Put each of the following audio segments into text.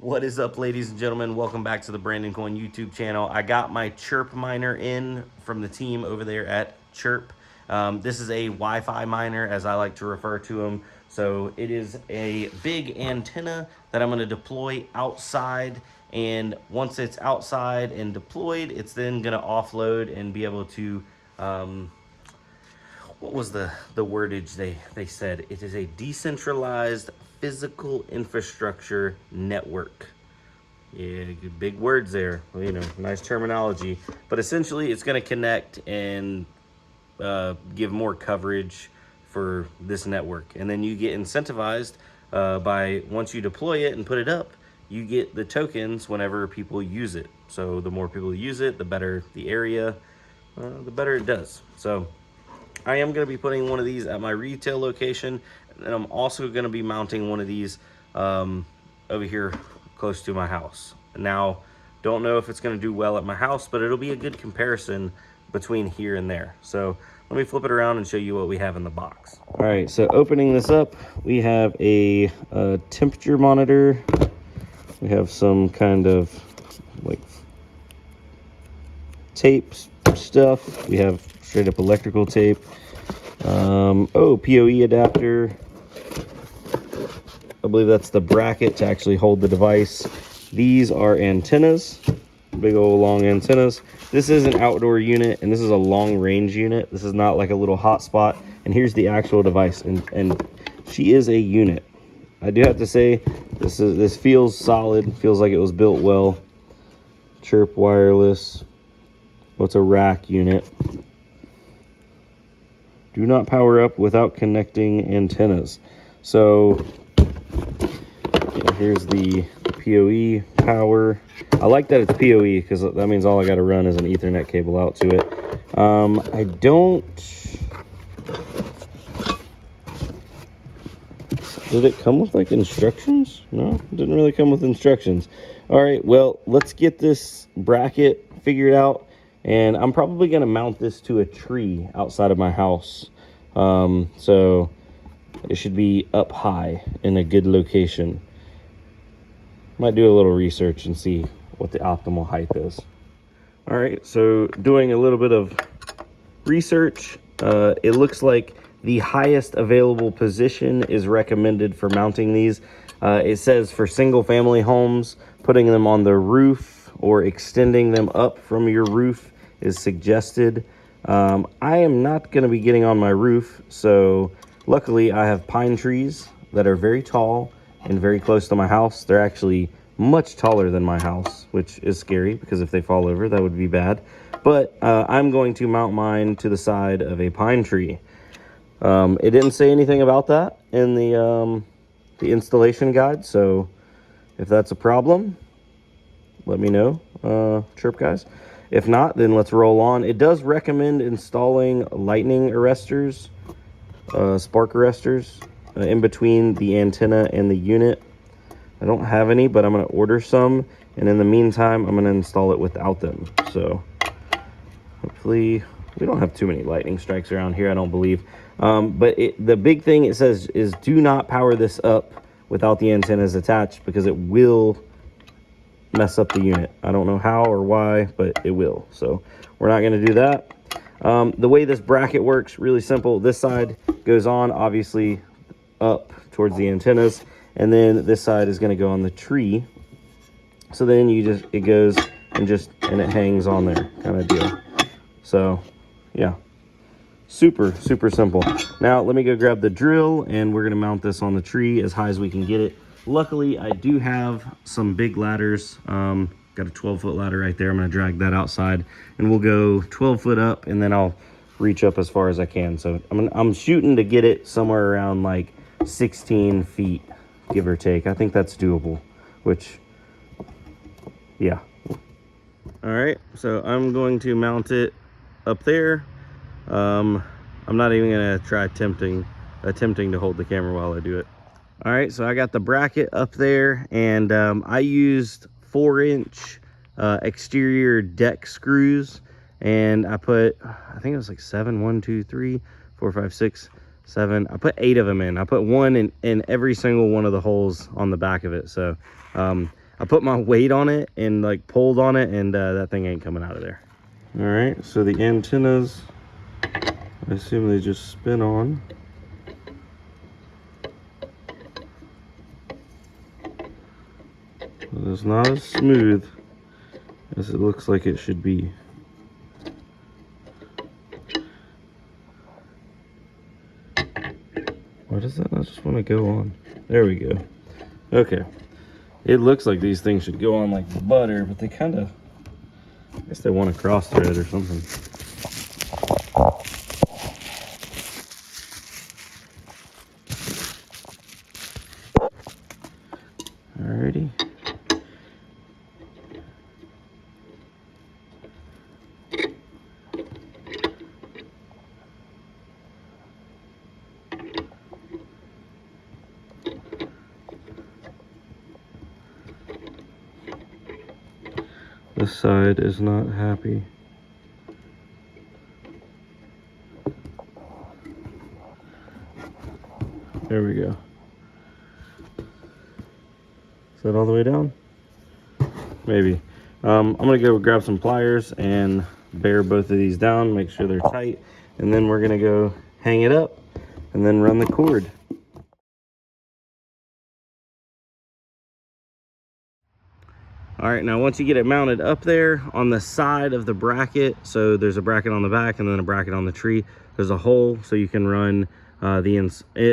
What is up, ladies and gentlemen? Welcome back to the Brandon Coin YouTube channel. I got my Chirp miner in from the team over there at Chirp. This is a Wi-Fi miner, as I like to refer to them. So it is a big antenna that I'm going to deploy outside. And once it's outside and deployed, it's then going to offload and be able to what was the wordage they said? It is a decentralized physical infrastructure network. Yeah, good big words there. Well, you know, nice terminology. But essentially, it's going to connect and give more coverage for this network. And then you get incentivized by once you deploy it and put it up, you get the tokens whenever people use it. So the more people use it, the better the area, the better it does. So I am going to be putting one of these at my retail location, and I'm also going to be mounting one of these over here close to my house. Now, don't know if it's going to do well at my house, but it'll be a good comparison between here and there. So let me flip it around and show you what we have in the box. All right, so opening this up, we have a temperature monitor. We have some kind of like tape stuff. We have straight up electrical tape. PoE adapter. I believe that's the bracket to actually hold the device. These are antennas, big old long antennas. This is an outdoor unit, and this is a long range unit. This is not like a little hotspot. And here's the actual device, and she is a unit. I do have to say, this feels solid. Feels like it was built well. Chirp wireless. What's a rack unit? Do not power up without connecting antennas. So here's the PoE power. I like that it's PoE because that means all I got to run is an Ethernet cable out to it. I don't. Did it come with like instructions? No, it didn't really come with instructions. All right, well, let's get this bracket figured out. And I'm probably going to mount this to a tree outside of my house. So it should be up high in a good location. Might do a little research and see what the optimal height is. All right, so doing a little bit of research, it looks like the highest available position is recommended for mounting these. It says for single family homes, putting them on the roof or extending them up from your roof is suggested. I am not going to be getting on my roof, so luckily I have pine trees that are very tall and very close to my house. They're actually much taller than my house, which is scary because if they fall over, that would be bad. But I'm going to mount mine to the side of a pine tree. It didn't say anything about that in the installation guide, so if that's a problem, let me know, Chirp guys. If not, then let's roll on. It does recommend installing lightning arresters, spark arresters, in between the antenna and the unit. I don't have any, but I'm going to order some. And in the meantime, I'm going to install it without them. So hopefully we don't have too many lightning strikes around here, I don't believe. But the big thing it says is do not power this up without the antennas attached because it will mess up the unit. I don't know how or why, but it will. So we're not going to do that. The way this bracket works, really simple. This side goes on, obviously, up towards the antennas, and then this side is going to go on the tree. So then it goes and it hangs on there, kind of deal. So yeah, super simple. Now let me go grab the drill, and we're going to mount this on the tree as high as we can get it. Luckily, I do have some big ladders. Got a 12-foot ladder right there. I'm going to drag that outside, and we'll go 12 foot up, and then I'll reach up as far as I can. So I'm shooting to get it somewhere around like 16 feet, give or take. I think that's doable, which, yeah. All right, so I'm going to mount it up there. I'm not even going to try attempting to hold the camera while I do it. All right, so I got the bracket up there, and I used 4-inch exterior deck screws, and I put, I think it was like 7, 1, 2, 3, 4, 5, 6, 7. I put 8 of them in. I put one in every single one of the holes on the back of it. So I put my weight on it and like pulled on it, and that thing ain't coming out of there. All right, so the antennas, I assume they just spin on. It's not as smooth as it looks like it should be. Why does that not just want to go on? There we go. Okay. It looks like these things should go on like butter, but they kind of, I guess they want a cross thread or something. Alrighty. This side is not happy. There we go. Is that all the way down? Maybe. I'm gonna go grab some pliers and bear both of these down, make sure they're tight, and then we're gonna go hang it up and then run the cord. All right, now once you get it mounted up there on the side of the bracket, so there's a bracket on the back and then a bracket on the tree, there's a hole so you can run the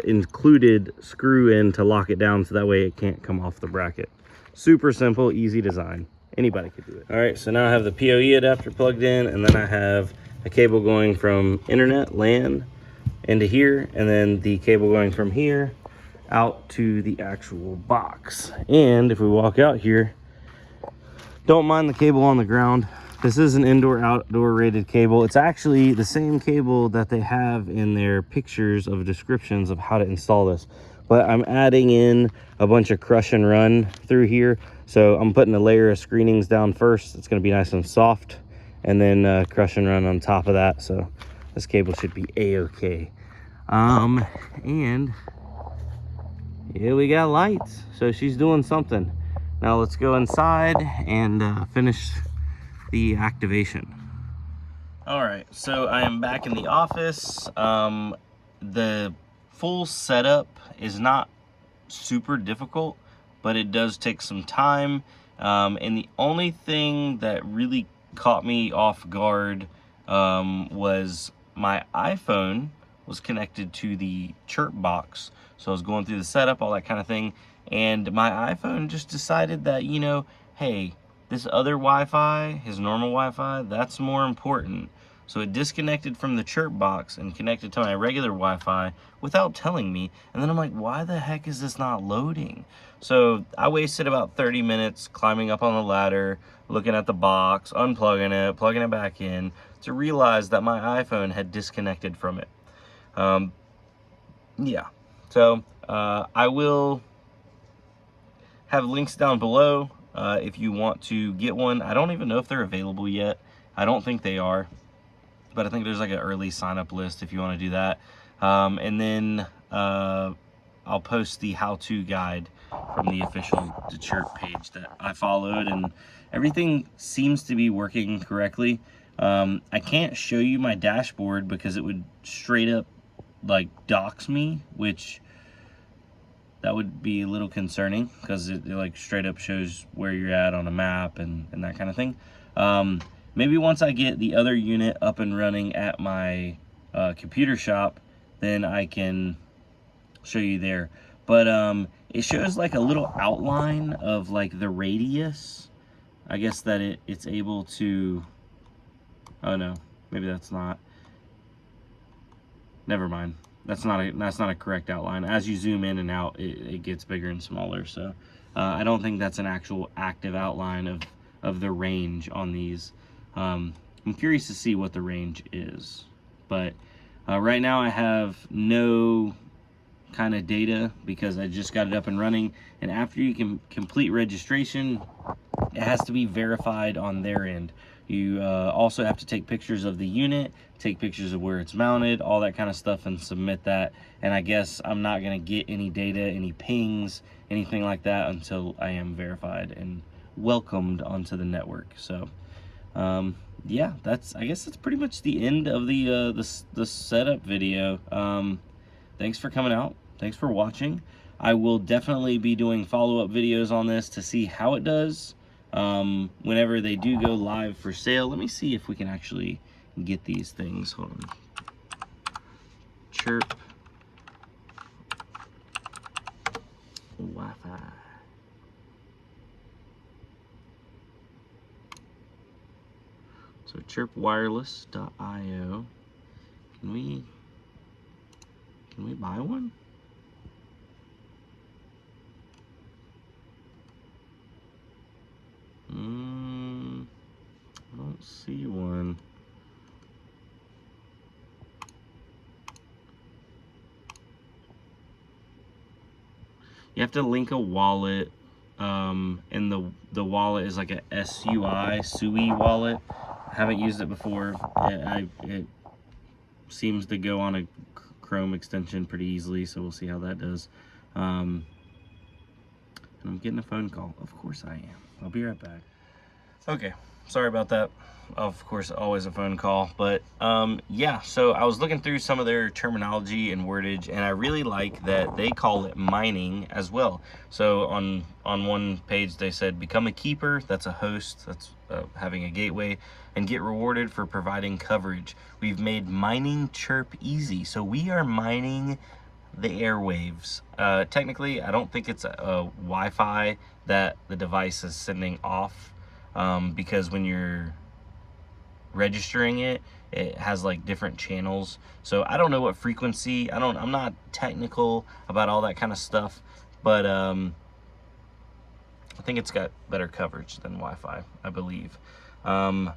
included screw in to lock it down so that way it can't come off the bracket. Super simple, easy design. Anybody could do it. All right, so now I have the PoE adapter plugged in, and then I have a cable going from internet LAN into here, and then the cable going from here out to the actual box. And if we walk out here, don't mind the cable on the ground. This is an indoor outdoor rated cable. It's actually the same cable that they have in their pictures of descriptions of how to install this. But I'm adding in a bunch of crush and run through here. So I'm putting a layer of screenings down first. It's gonna be nice and soft. And then crush and run on top of that. So this cable should be a-okay. And yeah, we got lights. So she's doing something. Now let's go inside and finish the activation. All right, so I am back in the office. The full setup is not super difficult, but it does take some time. And the only thing that really caught me off guard was my iPhone was connected to the Chirp box. So I was going through the setup, all that kind of thing. And my iPhone just decided that, you know, hey, this other Wi-Fi, his normal Wi-Fi, that's more important. So it disconnected from the Chirp box and connected to my regular Wi-Fi without telling me. And then I'm like, why the heck is this not loading? So I wasted about 30 minutes climbing up on the ladder, looking at the box, unplugging it, plugging it back in, to realize that my iPhone had disconnected from it. Yeah, so I will have links down below if you want to get one. I don't even know if they're available yet. I don't think they are, but I think there's like an early sign up list if you want to do that. And then I'll post the how-to guide from the official Chirp page that I followed, and everything seems to be working correctly. I can't show you my dashboard because it would straight up like dox me, which that would be a little concerning because it like straight up shows where you're at on a map and that kind of thing. Maybe once I get the other unit up and running at my computer shop, then I can show you there. But it shows like a little outline of like the radius. I guess that it's able to, oh no, maybe that's not. Never mind. That's not a correct outline. As you zoom in and out, it gets bigger and smaller. So I don't think that's an actual active outline of the range on these. I'm curious to see what the range is. But right now I have no kind of data because I just got it up and running. And after you can complete registration, it has to be verified on their end. You also have to take pictures of the unit, take pictures of where it's mounted, all that kind of stuff, and submit that. And I guess I'm not going to get any data, any pings, anything like that until I am verified and welcomed onto the network. So yeah, I guess that's pretty much the end of the setup video. Thanks for coming out. Thanks for watching. I will definitely be doing follow-up videos on this to see how it does. Whenever they do go live for sale. Let me see if we can actually get these things. Hold on. Chirp Wi-Fi. So chirpwireless.io. Can we buy one? I don't see one. You have to link a wallet, and the wallet is like a SUI wallet. I haven't used it before. It seems to go on a Chrome extension pretty easily, so we'll see how that does. And I'm getting a phone call. Of course I am. I'll be right back. Okay, sorry about that. Of course, always a phone call. But yeah, so I was looking through some of their terminology and wordage, and I really like that they call it mining as well. So on one page they said, become a keeper, that's a host, that's having a gateway, and get rewarded for providing coverage. We've made mining Chirp easy. So we are mining the airwaves. Technically, I don't think it's a Wi-Fi that the device is sending off, because when you're registering it, it has like different channels. So I don't know what frequency. I'm not technical about all that kind of stuff, but I think it's got better coverage than Wi-Fi, I believe. Hold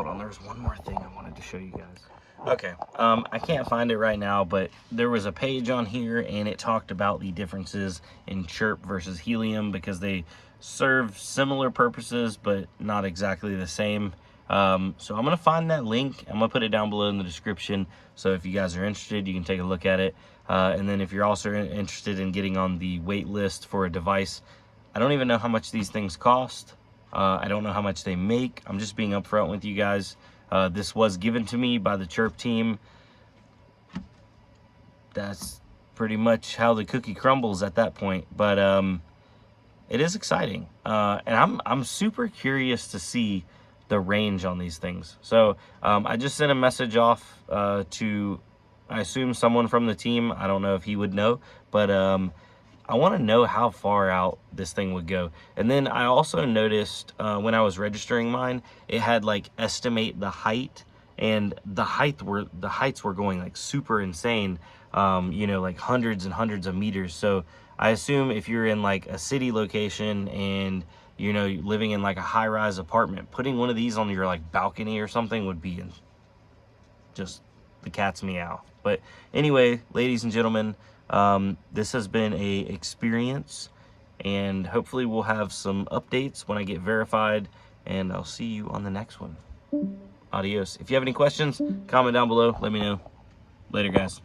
on, there's one more thing I wanted to show you guys. Okay, I can't find it right now, but there was a page on here and it talked about the differences in Chirp versus Helium because they serve similar purposes but not exactly the same. So I'm gonna find that link. I'm gonna put it down below in the description, so if you guys are interested, you can take a look at it. And then if you're also interested in getting on the wait list for a device, I don't even know how much these things cost. I don't know how much they make. I'm just being upfront with you guys. This was given to me by the Chirp team. That's pretty much how the cookie crumbles at that point. But it is exciting, and I'm super curious to see the range on these things. So I just sent a message off to, I assume, someone from the team. I don't know if he would know, but I want to know how far out this thing would go. And then I also noticed when I was registering mine, it had like estimate the height, and the heights were going like super insane, you know, like hundreds and hundreds of meters. So I assume if you're in like a city location and, you know, living in like a high-rise apartment, putting one of these on your like balcony or something would be just the cat's meow. But anyway, ladies and gentlemen, this has been a experience, and hopefully we'll have some updates when I get verified, and I'll see you on the next one. Adios. If you have any questions, comment down below. Let me know. Later, guys.